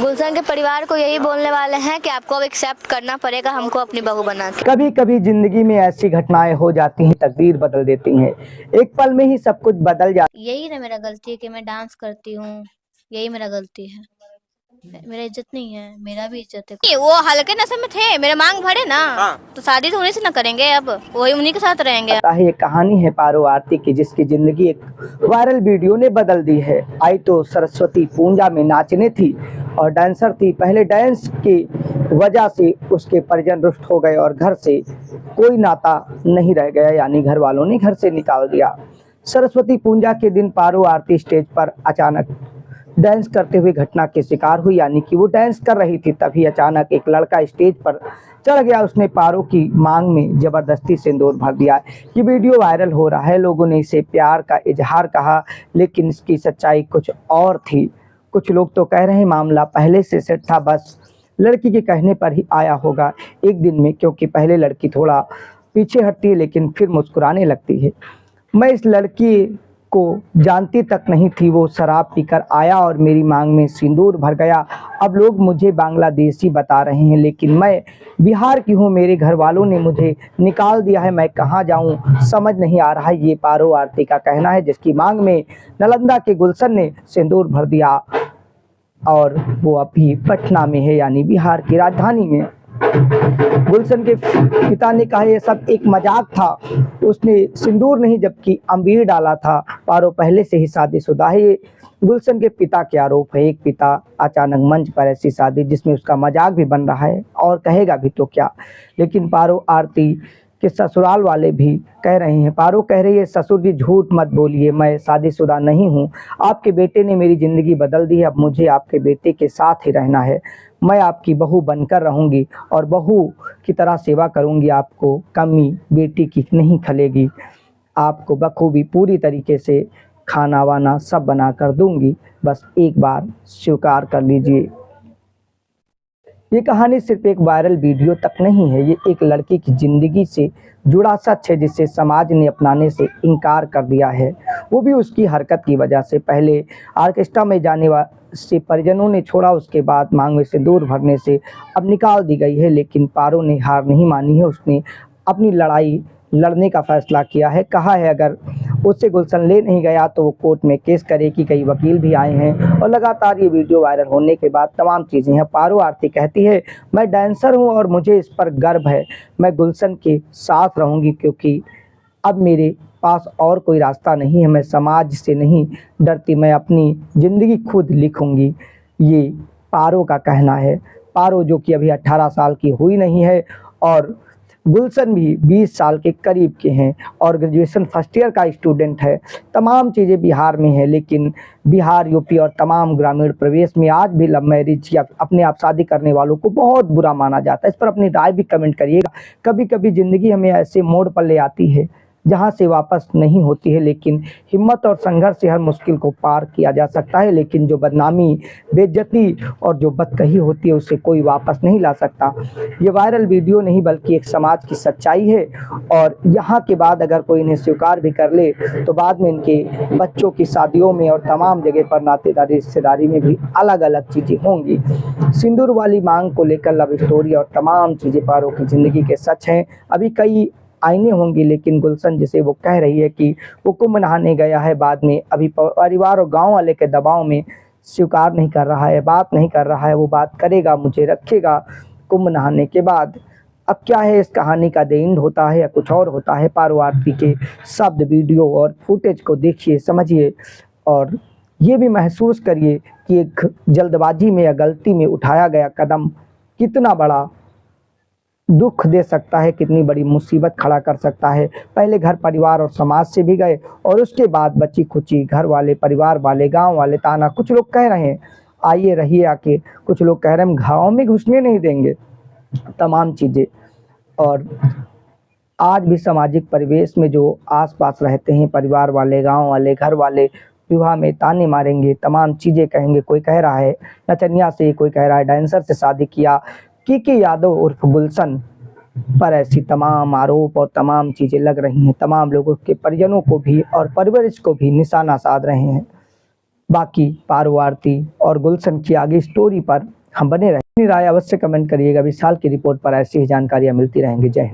गुलशन के परिवार को यही बोलने वाले हैं कि आपको अब एक्सेप्ट करना पड़ेगा हमको अपनी बहू बना के। कभी कभी जिंदगी में ऐसी घटनाएं हो जाती हैं, तकदीर बदल देती हैं, एक पल में ही सब कुछ बदल जाता यही ना मेरा गलती है कि मैं डांस करती हूँ, यही मेरा गलती है। मेरा इज्जत नहीं है, मेरा भी इज्जत है। वो हल्के नशे में थे, मेरे मांग भरे ना। तो शादी तो उन्हीं से ना करेंगे, अब वही उन्हीं के साथ रहेंगे। है। ये कहानी है पारो आरती की, जिसकी जिंदगी एक वायरल वीडियो ने बदल दी है। आई तो सरस्वती पूजा में नाचने थी और डांसर थी। पहले डांस की वजह से उसके परिजन रुष्ट हो गए और घर से कोई नाता नहीं रह गया, यानी घर वालों ने घर से निकाल दिया। सरस्वती पूजा के दिन पारो आरती स्टेज पर अचानक डांस करते हुए घटना के शिकार हुई, यानी कि वो डांस कर रही थी, तभी अचानक एक लड़का स्टेज पर चढ़ गया। उसने पारो की मांग में जबरदस्ती सिंदूर भर दिया। ये वीडियो वायरल हो रहा है, लोगों ने इसे प्यार का इजहार कहा, लेकिन इसकी सच्चाई कुछ और थी। कुछ लोग तो कह रहे हैं मामला पहले से सेट था, बस लड़की के कहने पर ही आया होगा एक दिन में, क्योंकि पहले लड़की थोड़ा पीछे हटती है लेकिन फिर मुस्कुराने लगती है। मैं इस लड़की को जानती तक नहीं थी, वो शराब पीकर आया और मेरी मांग में सिंदूर भर गया। अब लोग मुझे बांग्लादेशी बता रहे हैं, लेकिन मैं बिहार की हूँ। मेरे घर वालों ने मुझे निकाल दिया है, मैं कहाँ जाऊँ समझ नहीं आ रहा है। ये पारो आरती का कहना है, जिसकी मांग में नालंदा के गुलशन ने सिंदूर भर दिया और वो अभी पटना में है, यानी बिहार की राजधानी में। गुलशन के पिता ने कहा यह सब एक मजाक था, उसने सिंदूर नहीं जबकि अम्बीर डाला था। पारो पहले से ही शादीशुदा है। ये गुलशन के पिता के आरोप है। एक पिता अचानक मंच पर ऐसी शादी जिसमें उसका मजाक भी बन रहा है और कहेगा भी तो क्या। लेकिन पारो आरती के ससुराल वाले भी कह रहे हैं, पारो कह रही है ससुर जी झूठ मत बोलिए, मैं शादीशुदा नहीं हूँ। आपके बेटे ने मेरी ज़िंदगी बदल दी है, अब मुझे आपके बेटे के साथ ही रहना है। मैं आपकी बहू बनकर रहूँगी और बहू की तरह सेवा करूँगी, आपको कमी बेटी की नहीं खलेगी। आपको बखूबी पूरी तरीके से खाना वाना सब बना कर दूँगी, बस एक बार स्वीकार कर लीजिए। ये कहानी सिर्फ एक वायरल वीडियो तक नहीं है, ये एक लड़की की ज़िंदगी से जुड़ा सच है, जिसे समाज ने अपनाने से इनकार कर दिया है, वो भी उसकी हरकत की वजह से। पहले ऑर्केस्ट्रा में जाने से परिजनों ने छोड़ा, उसके बाद मांग में सिंदूर भरने से अब निकाल दी गई है। लेकिन पारो ने हार नहीं मानी है, उसने अपनी लड़ाई लड़ने का फैसला किया है। कहा है अगर उससे गुलशन ले नहीं गया तो वो कोर्ट में केस करेगी। कई वकील भी आए हैं और लगातार ये वीडियो वायरल होने के बाद तमाम चीज़ें हैं। पारो आरती कहती है मैं डांसर हूँ और मुझे इस पर गर्व है, मैं गुलशन के साथ रहूँगी क्योंकि अब मेरे पास और कोई रास्ता नहीं है। मैं समाज से नहीं डरती, मैं अपनी ज़िंदगी खुद लिखूँगी, ये पारो का कहना है। पारो जो कि अभी 18 साल की हुई नहीं है और गुलशन भी 20 साल के करीब के हैं और ग्रेजुएशन फर्स्ट ईयर का स्टूडेंट है। तमाम चीज़ें बिहार में है, लेकिन बिहार, यूपी और तमाम ग्रामीण प्रदेश में आज भी लव मैरिज या अपने आप शादी करने वालों को बहुत बुरा माना जाता है। इस पर अपनी राय भी कमेंट करिएगा। कभी कभी ज़िंदगी हमें ऐसे मोड़ पर ले आती है जहाँ से वापस नहीं होती है, लेकिन हिम्मत और संघर्ष से हर मुश्किल को पार किया जा सकता है। लेकिन जो बदनामी, बेइज्जती और जो बदकही होती है उससे कोई वापस नहीं ला सकता। ये वायरल वीडियो नहीं बल्कि एक समाज की सच्चाई है और यहाँ के बाद अगर कोई इन्हें स्वीकार भी कर ले तो बाद में इनके बच्चों की शादियों में और तमाम जगह पर नातेदारी रिश्तेदारी में भी अलग अलग चीज़ें होंगी। सिंदूर वाली मांग को लेकर लव स्टोरी और तमाम चीज़ें पारो की ज़िंदगी के सच हैं। अभी कई आईने होंगी, लेकिन गुलशन जिसे वो कह रही है कि वो कुंभ नहाने गया है, बाद में अभी परिवार और गांव वाले के दबाव में स्वीकार नहीं कर रहा है, बात नहीं कर रहा है। वो बात करेगा, मुझे रखेगा कुंभ नहाने के बाद। अब क्या है इस कहानी का द एंड होता है या कुछ और होता है, पारो आरती के शब्द, वीडियो और फुटेज को देखिए, समझिए और ये भी महसूस करिए कि एक जल्दबाजी में या गलती में उठाया गया कदम कितना बड़ा दुख दे सकता है, कितनी बड़ी मुसीबत खड़ा कर सकता है। पहले घर परिवार और समाज से भी गए और उसके बाद बची खुची घर वाले, परिवार वाले, गांव वाले ताना। कुछ लोग कह रहे हैं आइए रहिए आके, कुछ लोग कह रहे हैं हम गाँव में घुसने नहीं देंगे, तमाम चीज़ें। और आज भी सामाजिक परिवेश में जो आसपास रहते हैं परिवार वाले, गाँव वाले, घर वाले, विवाह में ताने मारेंगे, तमाम चीज़ें कहेंगे। कोई कह रहा है नचनिया से, कोई कह रहा है डांसर से शादी किया। के यादव उर्फ गुलशन पर ऐसी तमाम आरोप और तमाम चीज़ें लग रही हैं। तमाम लोगों के परिजनों को भी और परवरिश को भी निशाना साध रहे हैं। बाकी पारो आरती और गुलशन की आगे स्टोरी पर हम बने रहें। अपनी राय अवश्य कमेंट करिएगा। विशाल की रिपोर्ट पर ऐसी ही जानकारियां मिलती रहेंगी। जय हिंद।